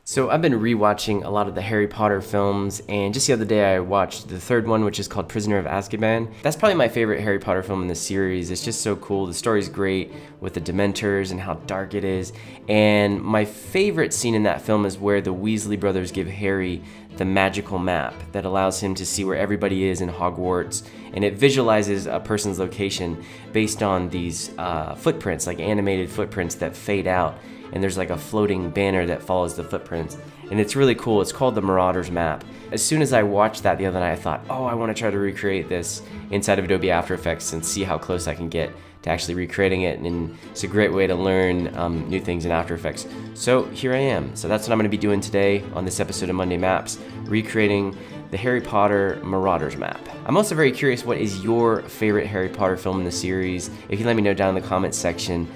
So I've been rewatching a lot of the Harry Potter films, and just the other day I watched the third one, which is called Prisoner of Azkaban. That's probably my favorite Harry Potter film in the series. It's just so cool. The story's great with the Dementors and how dark it is. And my favorite scene in that film is where the Weasley brothers give Harry the magical map that allows him to see where everybody is in Hogwarts, and it visualizes a person's location based on these footprints, like animated footprints that fade out. And there's like a floating banner that follows the footprints. And it's really cool. It's called the Marauder's map. As soon as I watched that the other night, I thought, oh, I want to try to recreate this inside of Adobe After Effects and see how close I can get to actually recreating it. And it's a great way to learn new things in After Effects. So here I am. So that's what I'm going to be doing today on this episode of Monday Maps, recreating the Harry Potter Marauder's map. I'm also very curious, what is your favorite Harry Potter film in the series? If you let me know down in the comments section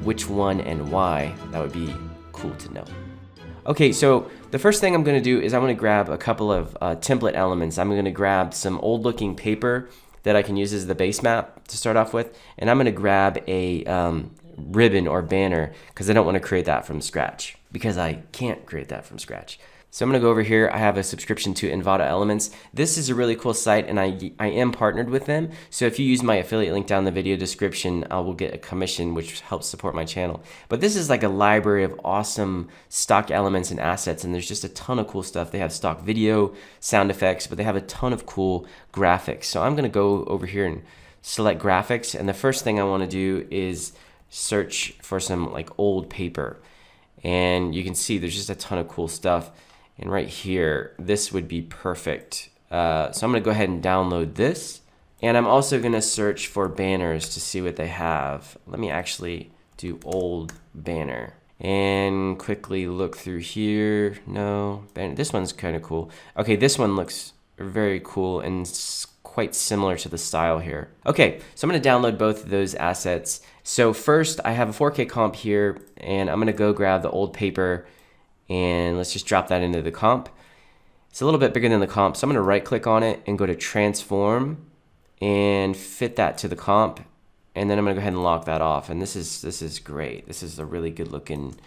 which one and why, that would be cool to know. Okay, so the first thing I'm going to do is I'm going to grab a couple of template elements. I'm going to grab some old looking paper that I can use as the base map to start off with, and I'm going to grab a ribbon or banner because I don't want to create that from scratch, because I can't create that from scratch. So I'm going to go over here. I have a subscription to Envato Elements. This is a really cool site, and I am partnered with them. So if you use my affiliate link down in the video description, I will get a commission, which helps support my channel. But this is like a library of awesome stock elements and assets, and there's just a ton of cool stuff. They have stock video, sound effects, but they have a ton of cool graphics. So I'm going to go over here and select graphics, and the first thing I want to do is search for some like old paper. And you can see there's just a ton of cool stuff. And right here, this would be perfect. So I'm going to go ahead and download this. And I'm also going to search for banners to see what they have. Let me actually do old banner and quickly look through here. No, banner. This one's kind of cool. Okay, this one looks very cool and quite similar to the style here. Okay, so I'm going to download both of those assets. So first, I have a 4K comp here, and I'm going to go grab the old paper. And let's just drop that into the comp. It's a little bit bigger than the comp, so I'm going to right click on it and go to transform and fit that to the comp. And then I'm going to go ahead and lock that off. And this is great. This is a really good looking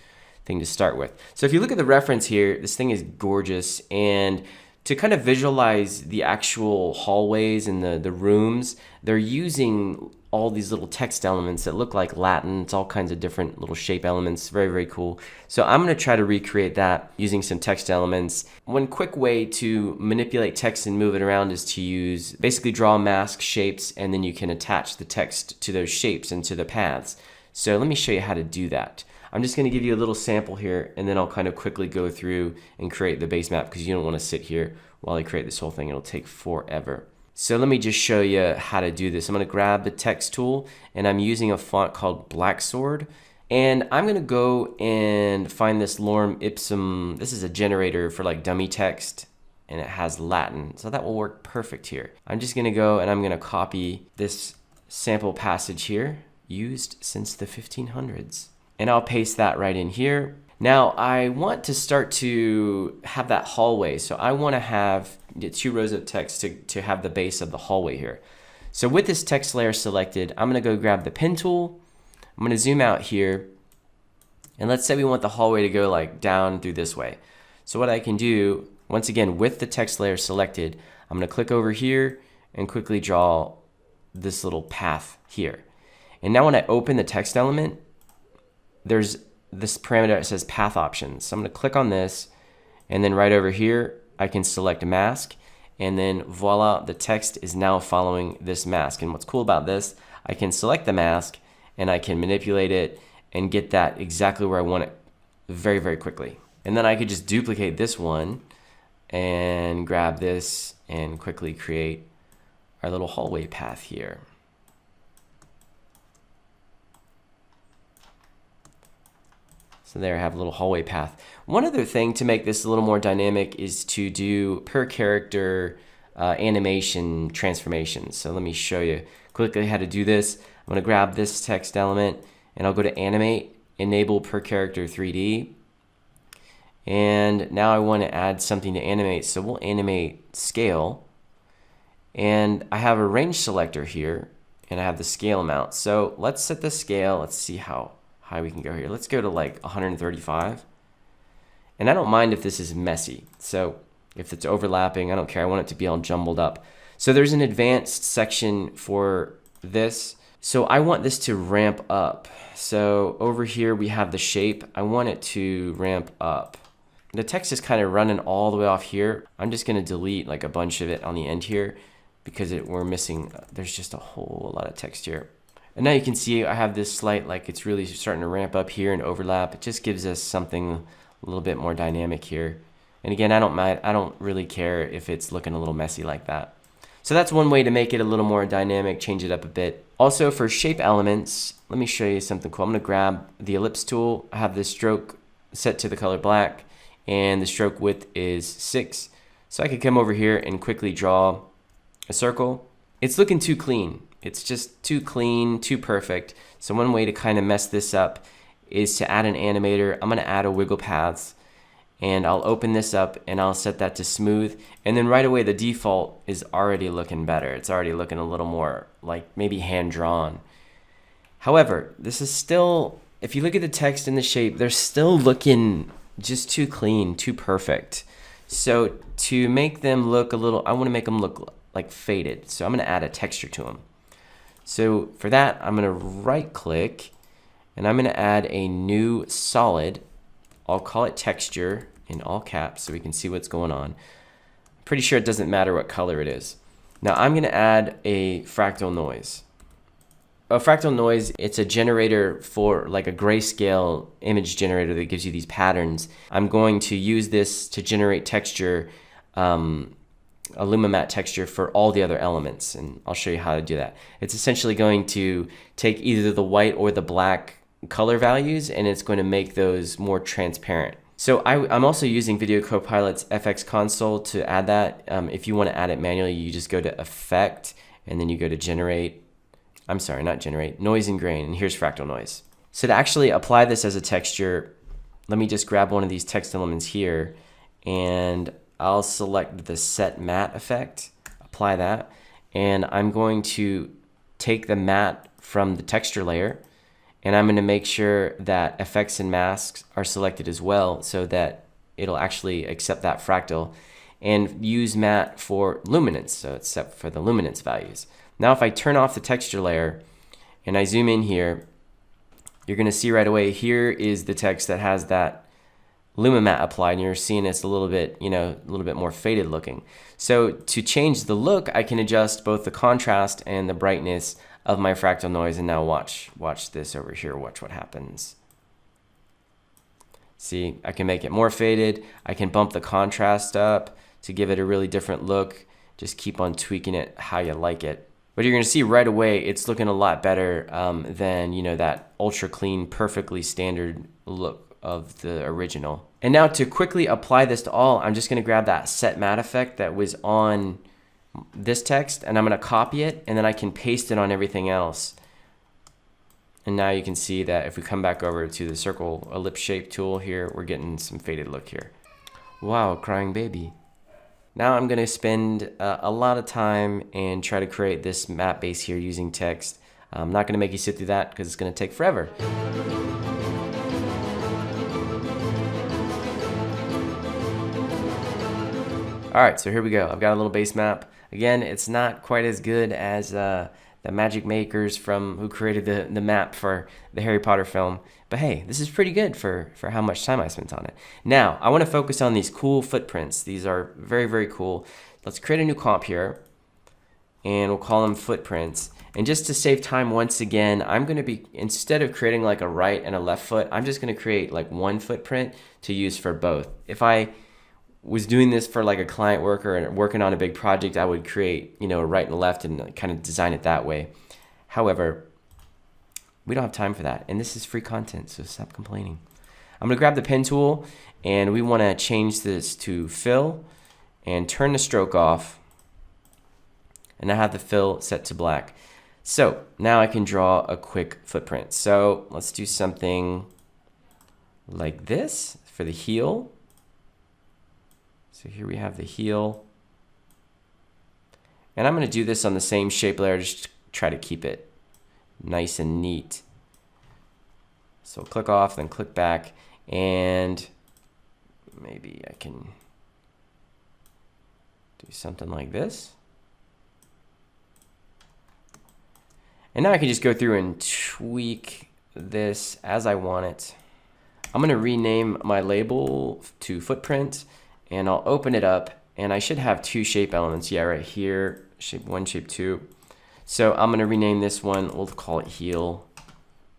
thing to start with. So if you look at the reference here, this thing is gorgeous. And to kind of visualize the actual hallways and the rooms, they're using all these little text elements that look like Latin. It's all kinds of different little shape elements. Very, very cool. So I'm going to try to recreate that using some text elements. One quick way to manipulate text and move it around is to use, basically draw mask shapes, and then you can attach the text to those shapes and to the paths. So let me show you how to do that. I'm just going to give you a little sample here, and then I'll kind of quickly go through and create the base map, because you don't want to sit here while I create this whole thing. It'll take forever. So let me just show you how to do this. I'm going to grab the text tool, and I'm using a font called Blackmagic. And I'm going to go and find this lorem ipsum. This is a generator for like dummy text, and it has Latin. So that will work perfect here. I'm just going to go and I'm going to copy this sample passage here, used since the 1500s. And I'll paste that right in here. Now I want to start to have that hallway. So I want to have 2 rows of text to have the base of the hallway here. So with this text layer selected, I'm going to go grab the pen tool. I'm going to zoom out here. And let's say we want the hallway to go like down through this way. So what I can do, once again, with the text layer selected, I'm going to click over here and quickly draw this little path here. And now when I open the text element, there's this parameter that says path options. So I'm going to click on this, and then right over here I can select mask, and then voila, the text is now following this mask. And what's cool about this, I can select the mask and I can manipulate it and get that exactly where I want it very, very quickly. And then I could just duplicate this one and grab this and quickly create our little hallway path here. So there I have a little hallway path. One other thing to make this a little more dynamic is to do per character animation transformations. So let me show you quickly how to do this. I'm going to grab this text element, and I'll go to Animate, Enable Per Character 3D. And now I want to add something to animate. So we'll animate scale. And I have a range selector here, and I have the scale amount. So let's set the scale. Let's see how high we can go here. Let's go to like 135. And I don't mind if this is messy. So if it's overlapping, I don't care. I want it to be all jumbled up. So there's an advanced section for this. So I want this to ramp up. So over here we have the shape. I want it to ramp up. The text is kind of running all the way off here. I'm just going to delete like a bunch of it on the end here because we're missing, there's just a whole lot of text here. And now you can see I have this slight, like it's really starting to ramp up here and overlap. It just gives us something a little bit more dynamic here. And again, I don't really care if it's looking a little messy like that. So that's one way to make it a little more dynamic, change it up a bit. Also for shape elements, let me show you something cool. I'm going to grab the ellipse tool. I have this stroke set to the color black, and the stroke width is 6. So I could come over here and quickly draw a circle. It's looking too clean. It's just too clean, too perfect. So one way to kind of mess this up is to add an animator. I'm going to add a wiggle paths, and I'll open this up and I'll set that to smooth. And then right away the default is already looking better. It's already looking a little more like maybe hand drawn. However, this is still, if you look at the text and the shape, they're still looking just too clean, too perfect. So to make them look a little, I want to make them look like faded. So I'm going to add a texture to them. So for that, I'm going to right click and I'm going to add a new solid. I'll call it texture in all caps so we can see what's going on. Pretty sure it doesn't matter what color it is. Now I'm going to add a fractal noise. A fractal noise, it's a generator for like a grayscale image generator that gives you these patterns. I'm going to use this to generate texture, a luma matte texture for all the other elements, and I'll show you how to do that. It's essentially going to take either the white or the black color values, and it's going to make those more transparent. So I'm also using Video Copilot's FX console to add that. If you want to add it manually, you just go to Effect, and then you go to Generate. I'm sorry, not Generate, Noise and Grain, and here's Fractal Noise. So to actually apply this as a texture, let me just grab one of these text elements here, and I'll select the Set Matte effect, apply that, and I'm going to take the matte from the texture layer, and I'm going to make sure that effects and masks are selected as well so that it'll actually accept that fractal, and use matte for luminance, so it's set for the luminance values. Now if I turn off the texture layer and I zoom in here, you're going to see right away here is the text that has that luma matte applied, and you're seeing it's a little bit, a little bit more faded looking. So to change the look, I can adjust both the contrast and the brightness of my fractal noise, and now watch this over here, watch what happens. See, I can make it more faded. I can bump the contrast up to give it a really different look. Just keep on tweaking it how you like it. But you're going to see right away it's looking a lot better than that ultra clean, perfectly standard look of the original. And now to quickly apply this to all, I'm just going to grab that set matte effect that was on this text, and I'm going to copy it, and then I can paste it on everything else. And now you can see that if we come back over to the circle ellipse shape tool here, we're getting some faded look here. Wow, crying baby. Now I'm going to spend a lot of time and try to create this map base here using text. I'm not going to make you sit through that because it's going to take forever. Alright, so here we go. I've got a little base map. Again, it's not quite as good as the magic makers who created the map for the Harry Potter film. But hey, this is pretty good for how much time I spent on it. Now, I want to focus on these cool footprints. These are very, very cool. Let's create a new comp here, and we'll call them footprints. And just to save time once again, I'm going to be, instead of creating like a right and a left foot, I'm just going to create like one footprint to use for both. If I was doing this for like a client worker and working on a big project, I would create, a right and a left and kind of design it that way. However, we don't have time for that, and this is free content, so stop complaining. I'm going to grab the pen tool, and we want to change this to fill and turn the stroke off, and I have the fill set to black. So now I can draw a quick footprint. So let's do something like this for the heel. So here we have the heel. And I'm going to do this on the same shape layer, just to try to keep it nice and neat. So click off, then click back, and maybe I can do something like this. And now I can just go through and tweak this as I want it. I'm gonna rename my label to footprint, and I'll open it up, and I should have two shape elements. Yeah, right here, shape 1, shape 2. So I'm gonna rename this one, we'll call it heel,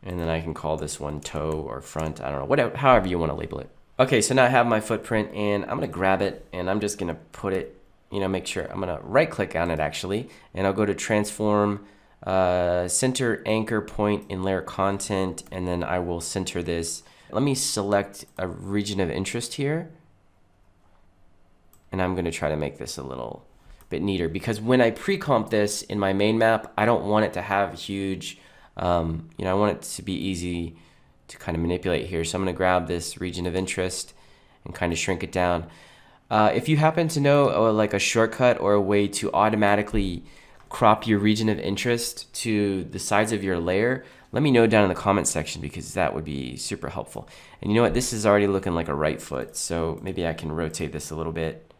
and then I can call this one toe or front, I don't know, whatever, however you wanna label it. Okay, so now I have my footprint, and I'm gonna grab it, and I'm just gonna put it, make sure, I'm gonna right click on it actually, and I'll go to transform, center anchor point in layer content, and then I will center this. Let me select a region of interest here, and I'm going to try to make this a little bit neater, because when I pre-comp this in my main map, I don't want it to have huge, I want it to be easy to kind of manipulate here. So I'm going to grab this region of interest and kind of shrink it down. If you happen to know like a shortcut or a way to automatically crop your region of interest to the size of your layer, let me know down in the comment section, because that would be super helpful. And you know what, this is already looking like a right foot, so maybe I can rotate this a little bit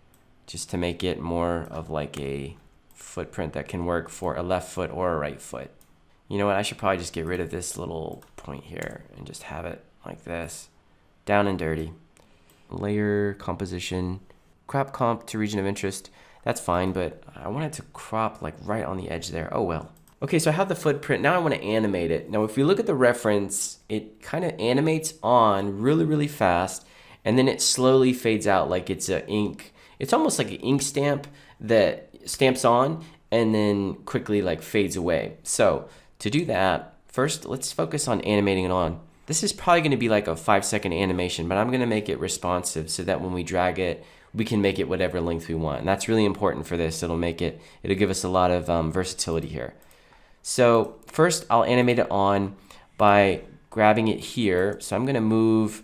just to make it more of like a footprint that can work for a left foot or a right foot. You know what, I should probably just get rid of this little point here and just have it like this, down and dirty. Layer, composition, crop comp to region of interest. That's fine, but I want it to crop like right on the edge there. Oh well. Okay, so I have the footprint. Now I want to animate it. Now if we look at the reference, it kind of animates on really, really fast, and then it slowly fades out like it's a ink. It's almost like an ink stamp that stamps on and then quickly like fades away. So to do that, first let's focus on animating it on. This is probably going to be like a 5-second animation, but I'm going to make it responsive so that when we drag it, we can make it whatever length we want. And that's really important for this. It'll give us a lot of versatility here. So first I'll animate it on by grabbing it here. So I'm gonna move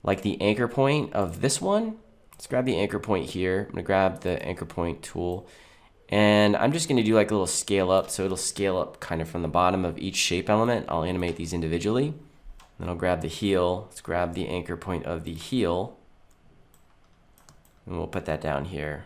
like the anchor point of this one. Let's grab the anchor point here. I'm gonna grab the anchor point tool, and I'm just gonna do like a little scale up. So it'll scale up kind of from the bottom of each shape element. I'll animate these individually. Then I'll grab the heel. Let's grab the anchor point of the heel, and we'll put that down here.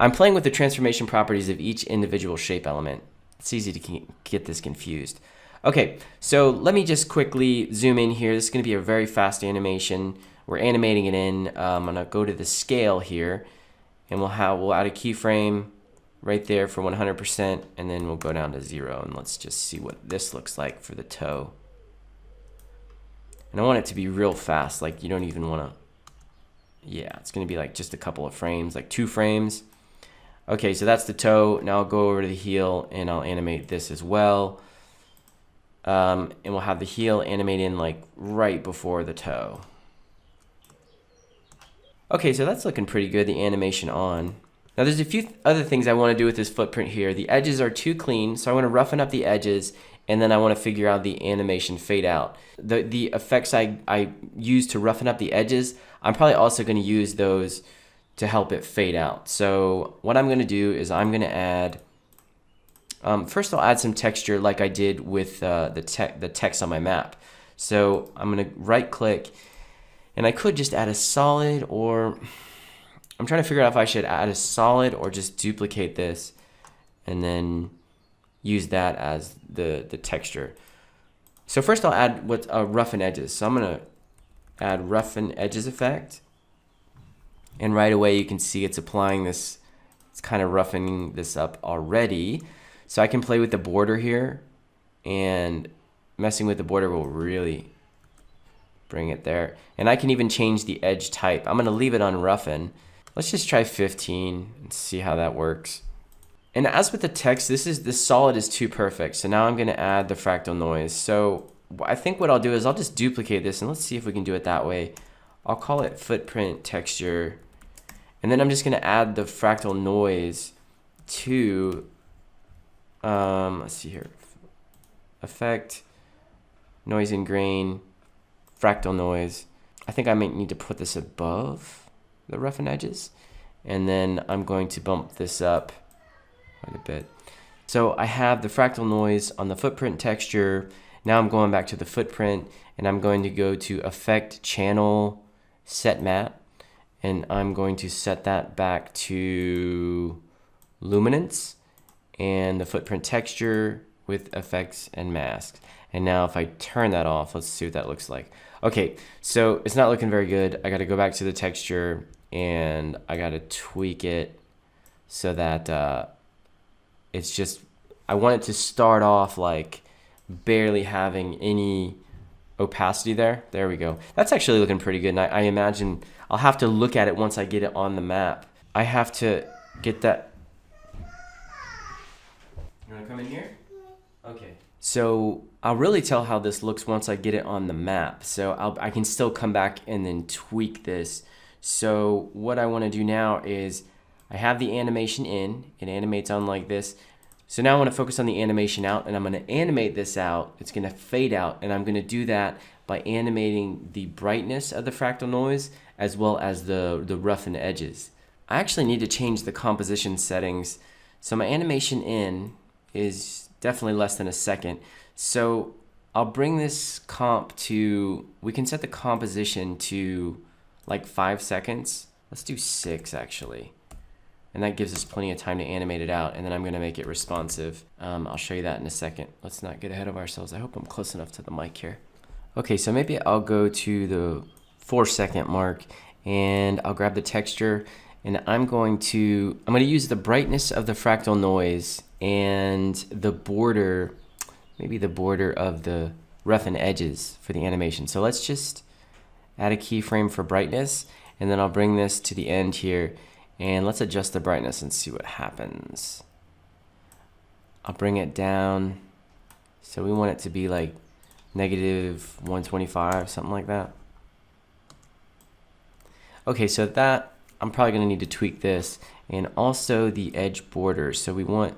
I'm playing with the transformation properties of each individual shape element. It's easy to get this confused. Okay, so let me just quickly zoom in here. This is going to be a very fast animation. We're animating it in. I'm going to go to the scale here, and we'll add a keyframe right there for 100%, and then we'll go down to 0, and let's just see what this looks like for the toe. And I want it to be real fast, like you don't even want to, yeah, it's going to be like just a couple of frames, like 2 frames. Okay, so that's the toe. Now I'll go over to the heel and I'll animate this as well. And we'll have the heel animate in like right before the toe. Okay, so that's looking pretty good, the animation on. Now there's a few other things I want to do with this footprint here. The edges are too clean, so I want to roughen up the edges, and then I want to figure out the animation fade out. The effects I use to roughen up the edges, I'm probably also going to use those to help it fade out. So what I'm going to do is I'm going to add, first I'll add some texture like I did with the text on my map. So I'm going to right click, and I could just add a solid, or I'm trying to figure out if I should add a solid or just duplicate this and then use that as the texture. So first I'll add roughen edges. So I'm going to add roughen edges effect. And right away you can see it's applying this, it's kind of roughening this up already. So I can play with the border here, and messing with the border will really bring it there. And I can even change the edge type. I'm going to leave it on roughen. Let's just try 15 and see how that works. And as with the text, this solid is too perfect. So now I'm going to add the fractal noise. So I think what I'll do is I'll just duplicate this, and let's see if we can do it that way. I'll call it footprint texture, and then I'm just going to add the fractal noise to, let's see here, effect, noise and grain, fractal noise. I think I might need to put this above the roughen edges, and then I'm going to bump this up quite a bit. So I have the fractal noise on the footprint texture. Now I'm going back to the footprint, and I'm going to go to effect, channel, set matte, and I'm going to set that back to luminance and the footprint texture with effects and masks. And now if I turn that off, let's see what that looks like. Okay, so it's not looking very good. I gotta go back to the texture and I gotta tweak it so that it's just, I want it to start off like barely having any opacity there. There we go. That's actually looking pretty good. And I imagine I'll have to look at it once I get it on the map. I have to get that. You wanna come in here? Okay. So I'll really tell how this looks once I get it on the map. So I can still come back and then tweak this. So what I want to do now is I have the animation in. It animates on like this. So now I want to focus on the animation out, and I'm going to animate this out. It's going to fade out, and I'm going to do that by animating the brightness of the fractal noise as well as the roughened edges. I actually need to change the composition settings. So my animation in is definitely less than a second. So I'll bring this comp to, we can set the composition to like 5 seconds. Let's do 6 actually. And that gives us plenty of time to animate it out. And then I'm gonna make it responsive. I'll show you that in a second. Let's not get ahead of ourselves. I hope I'm close enough to the mic here. Okay, so maybe I'll go to the 4-second mark and I'll grab the texture, and I'm gonna use the brightness of the fractal noise and the border, maybe the border of the roughened edges for the animation. So let's just add a keyframe for brightness, and then I'll bring this to the end here, and let's adjust the brightness and see what happens. I'll bring it down. So we want it to be like -125, something like that. Okay, so that, I'm probably gonna need to tweak this, and also the edge border. So we want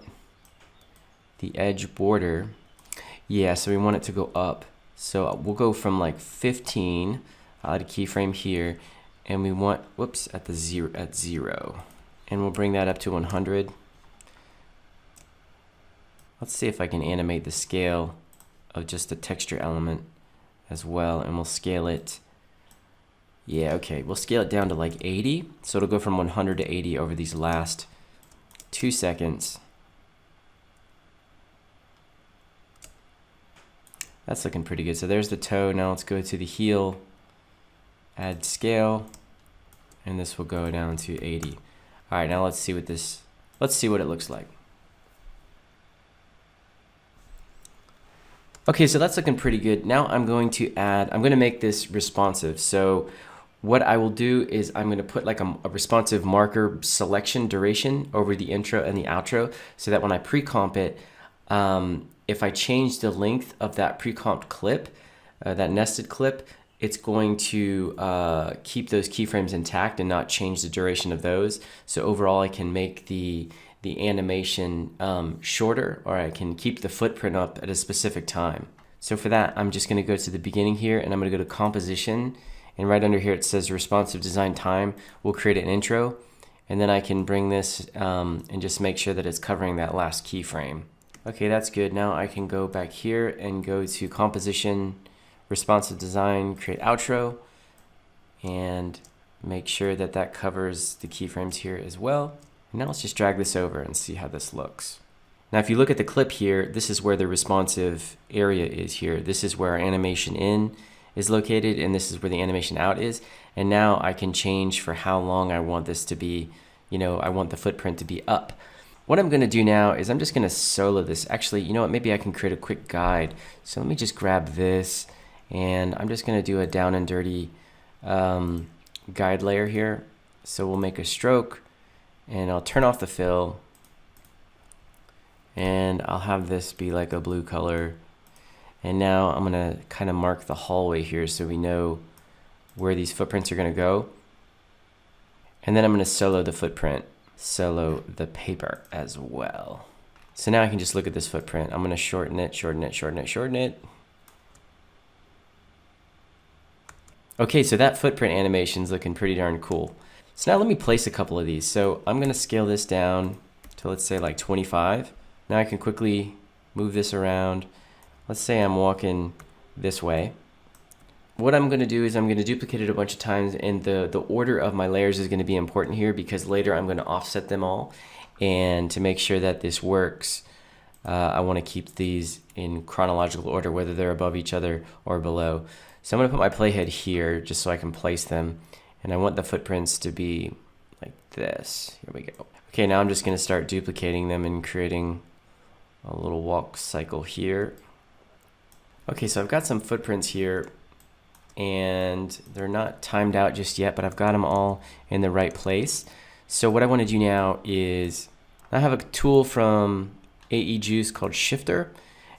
the edge border, yeah, so we want it to go up. So we'll go from like 15, I'll add a keyframe here, and we want, whoops, at 0, and we'll bring that up to 100. Let's see if I can animate the scale of just the texture element as well, and we'll scale it. Yeah, okay, we'll scale it down to like 80, so it'll go from 100 to 80 over these last 2 seconds. That's looking pretty good. So there's the toe. Now let's go to the heel, add scale, and this will go down to 80. All right, now let's see what it looks like. Okay, so that's looking pretty good. Now I'm going to make this responsive. So what I will do is I'm going to put like a responsive marker selection duration over the intro and the outro, so that when I pre-comp it, if I change the length of that pre-comped clip, that nested clip, it's going to keep those keyframes intact and not change the duration of those. So overall, I can make the animation shorter, or I can keep the footprint up at a specific time. So for that, I'm just going to go to the beginning here, and I'm going to go to composition, and right under here it says responsive design time. We'll create an intro, and then I can bring this and just make sure that it's covering that last keyframe. Okay, that's good. Now I can go back here and go to composition, responsive design, create outro, and make sure that that covers the keyframes here as well. And now let's just drag this over and see how this looks. Now if you look at the clip here, this is where the responsive area is here. This is where our animation in is located, and this is where the animation out is. And now I can change for how long I want this to be. You know, I want the footprint to be up. What I'm gonna do now is I'm just gonna solo this. Actually, you know what, maybe I can create a quick guide. So let me just grab this, and I'm just gonna do a down and dirty guide layer here. So we'll make a stroke, and I'll turn off the fill, and I'll have this be like a blue color. And now I'm gonna kind of mark the hallway here so we know where these footprints are gonna go. And then I'm gonna solo the footprint, solo the paper as well. So now I can just look at this footprint. I'm gonna shorten it, shorten it, shorten it, shorten it. Okay, so that footprint animation's looking pretty darn cool. So now let me place a couple of these. So I'm gonna scale this down to, let's say, like 25. Now I can quickly move this around. Let's say I'm walking this way. what I'm going to do is I'm going to duplicate it a bunch of times, and the order of my layers is going to be important here because later I'm going to offset them all. And to make sure that this works, I want to keep these in chronological order, whether they're above each other or below. So I'm going to put my playhead here just so I can place them. And I want the footprints to be like this. Here we go. Okay, now I'm just going to start duplicating them and creating a little walk cycle here. Okay, so I've got some footprints here, and they're not timed out just yet, but I've got them all in the right place. So what I want to do now is I have a tool from AE Juice called Shifter,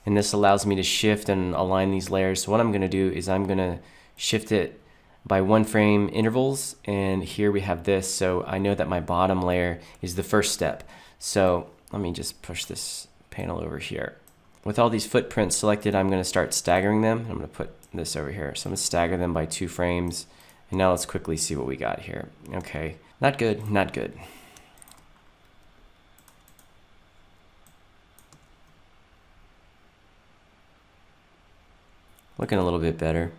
and this allows me to shift and align these layers. So what I'm going to do is I'm going to shift it by 1 frame intervals, and here we have this, so I know that my bottom layer is the first step. So let me just push this panel over here. With all these footprints selected, I'm going to start staggering them. I'm going to put this over here. So I'm going to stagger them by 2 frames. And now let's quickly see what we got here. Okay, not good, not good. Looking a little bit better.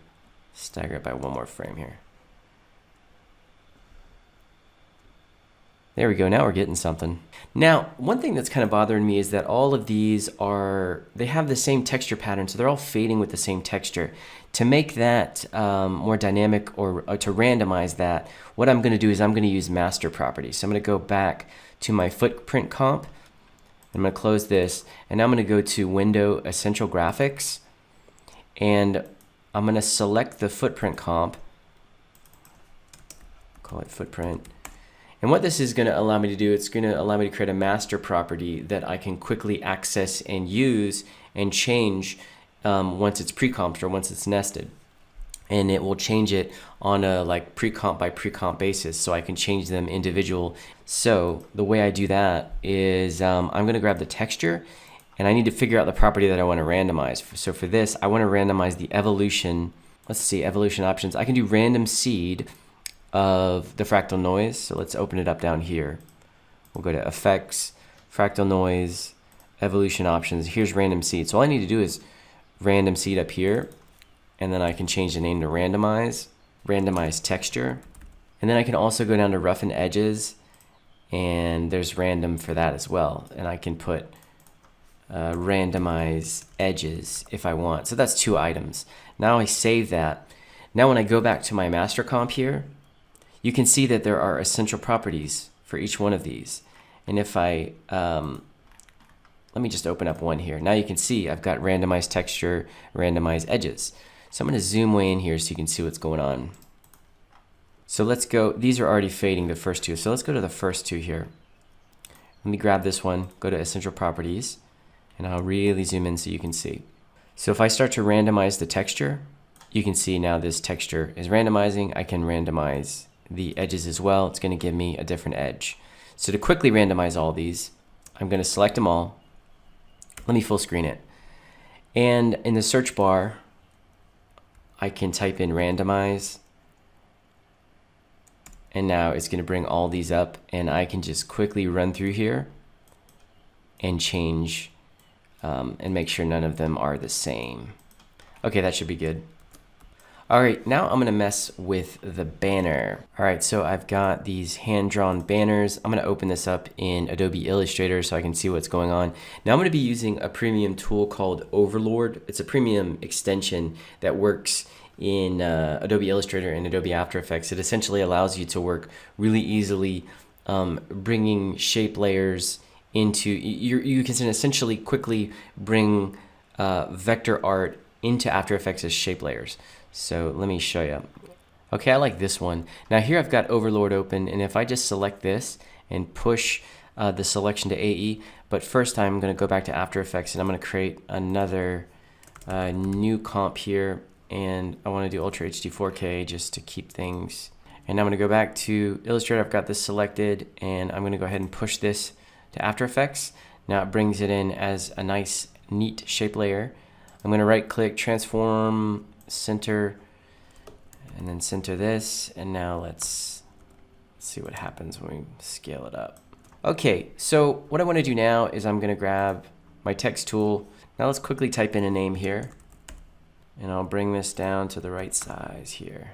Stagger it by 1 more frame here. There we go, now we're getting something. Now, one thing that's kind of bothering me is that all of these they have the same texture pattern, so they're all fading with the same texture. To make that more dynamic, or to randomize that, what I'm gonna do is I'm gonna use master properties. So I'm gonna go back to my footprint comp, I'm gonna close this, and now I'm gonna go to Window, Essential Graphics, and I'm gonna select the footprint comp, call it footprint. And what this is going to allow me to do, it's going to allow me to create a master property that I can quickly access and use and change once it's pre-comped or once it's nested. And it will change it on a like pre-comp by pre-comp basis, so I can change them individual. So the way I do that is I'm going to grab the texture, and I need to figure out the property that I want to randomize. So for this, I want to randomize the evolution. Let's see, evolution options. I can do random seed of the fractal noise. So let's open it up down here. We'll go to Effects, Fractal Noise, Evolution Options. Here's Random Seed. So all I need to do is Random Seed up here, and then I can change the name to Randomize, Randomize Texture, and then I can also go down to Roughen Edges, and there's Random for that as well. And I can put Randomize Edges if I want. So that's 2 items. Now I save that. Now when I go back to my master comp here, you can see that there are essential properties for each one of these. And if I, let me just open up one here. Now you can see I've got randomized texture, randomized edges. So I'm going to zoom way in here so you can see what's going on. So let's go, these are already fading, the first 2. So let's go to the first 2 here. Let me grab this one, go to essential properties, and I'll really zoom in so you can see. So if I start to randomize the texture, you can see now this texture is randomizing. I can randomize the edges as well. It's going to give me a different edge. So to quickly randomize all these, I'm going to select them all. Let me full screen it. And in the search bar, I can type in randomize. And now it's going to bring all these up, and I can just quickly run through here and change and make sure none of them are the same. Okay, that should be good. All right, now I'm going to mess with the banner. All right, so I've got these hand-drawn banners. I'm going to open this up in Adobe Illustrator so I can see what's going on. Now I'm going to be using a premium tool called Overlord. It's a premium extension that works in Adobe Illustrator and Adobe After Effects. It essentially allows you to work really easily, bringing shape layers into, you can essentially quickly bring vector art into After Effects as shape layers. So let me show you. Okay, I like this one. Now here I've got Overlord open, and if I just select this and push the selection to AE, but first I'm going to go back to After Effects, and I'm going to create another new comp here, and I want to do Ultra HD 4K just to keep things. And I'm going to go back to Illustrator. I've got this selected, and I'm going to go ahead and push this to After Effects. Now it brings it in as a nice, neat shape layer. I'm going to right-click, transform, center, and then center this, and now let's see what happens when we scale it up. Okay, so what I want to do now is I'm going to grab my text tool. Now let's quickly type in a name here. And I'll bring this down to the right size here.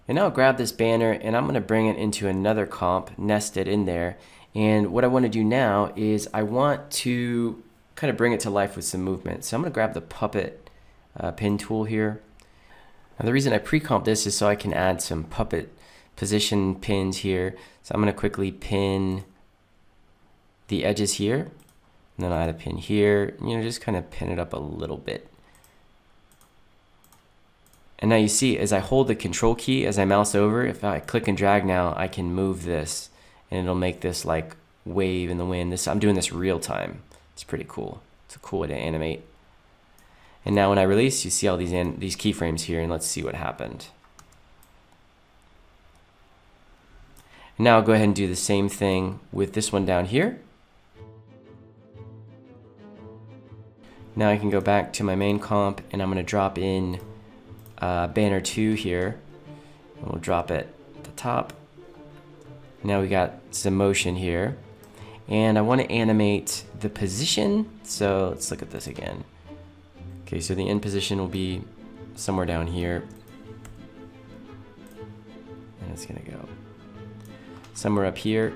And now I'll grab this banner and I'm gonna bring it into another comp, nested in there. And what I wanna do now is I want to kind of bring it to life with some movement. So I'm gonna grab the puppet pin tool here. Now the reason I pre-comp this is so I can add some puppet position pins here. So I'm gonna quickly pin the edges here. And then I'll add a pin here, you know, just kind of pin it up a little bit. And now you see, as I hold the control key, as I mouse over, if I click and drag now, I can move this and it'll make this like wave in the wind. I'm doing this real time. It's pretty cool. It's a cool way to animate. And now when I release, you see all these keyframes here, and let's see what happened. And now I'll go ahead and do the same thing with this one down here. Now I can go back to my main comp and I'm gonna drop in banner 2 here, and we'll drop it at the top. Now we got some motion here, and I want to animate the position, so let's look at this again. Okay, so the end position will be somewhere down here, and it's gonna go somewhere up here.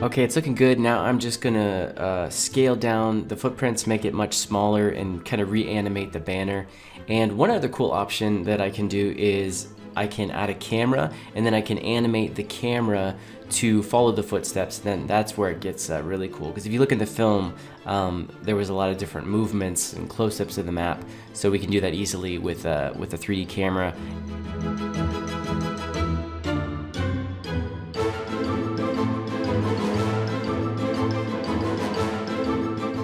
Okay, it's looking good. Now I'm just gonna scale down the footprints, make it much smaller, and kind of reanimate the banner. And one other cool option that I can do is I can add a camera, and then I can animate the camera to follow the footsteps. Then that's where it gets really cool. Because if you look in the film, there was a lot of different movements and close-ups of the map, so we can do that easily with a 3D camera.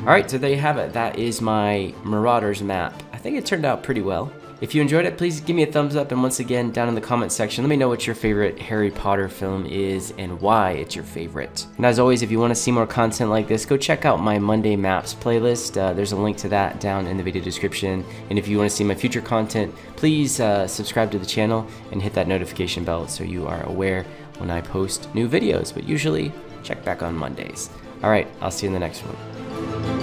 Alright, so there you have it. That is my Marauders map. I think it turned out pretty well. If you enjoyed it, please give me a thumbs up, and once again, down in the comment section, let me know what your favorite Harry Potter film is and why it's your favorite. And as always, if you want to see more content like this, go check out my Monday Maps playlist. There's a link to that down in the video description. And if you want to see my future content, please subscribe to the channel and hit that notification bell so you are aware when I post new videos. But usually, check back on Mondays. Alright, I'll see you in the next one.